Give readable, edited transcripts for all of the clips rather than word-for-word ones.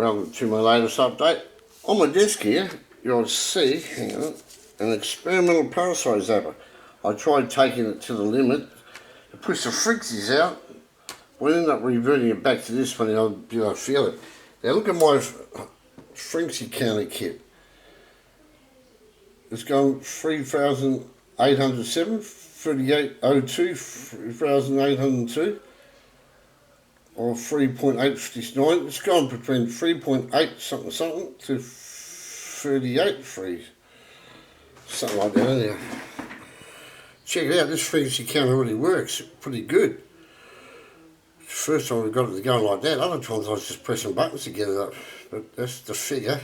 Welcome to my latest update. On my desk here, you'll see, hang on, an experimental parasite zapper. I tried taking it to the limit to push the frenquencies out. We ended up reverting it back to this one and I'll be able to feel it. Now look at my frenquency counter kit. It's going 3,807, 3802, 3,802. Or 3.859. It's gone between 3.8 something something to 38 free, something like that. Now, check it out. This frequency counter really works pretty good. First time we got it to go like that. Other times I was just pressing buttons to get it up, but that's the figure.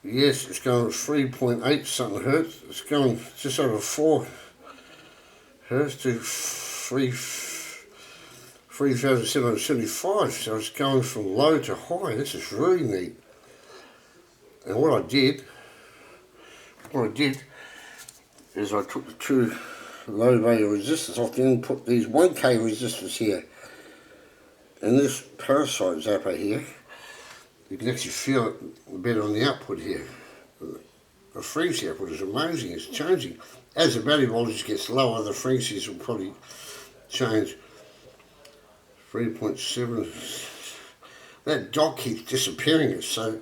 Yes, it's going 3.8 something hertz. It's going just over 4 hertz to 3,775, so it's going from low to high. This is really neat. And what I did is I took the two low value resistors off the end, put these 1K resistors here, and this parasite zapper here, you can actually feel it better on the output here. The frequency output is amazing, it's changing. As the battery voltage gets lower, the frequencies will probably change. 3.7. That dot keeps disappearing, so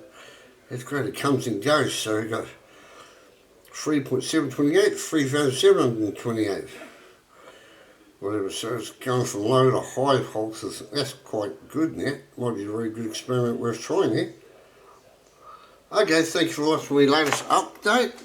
it's great. It comes and goes. So we got 3.728, 3,728, whatever. So it's going from low to high pulses. That's quite good now. Might be a very good experiment worth trying here. Okay, thanks for watching my latest update.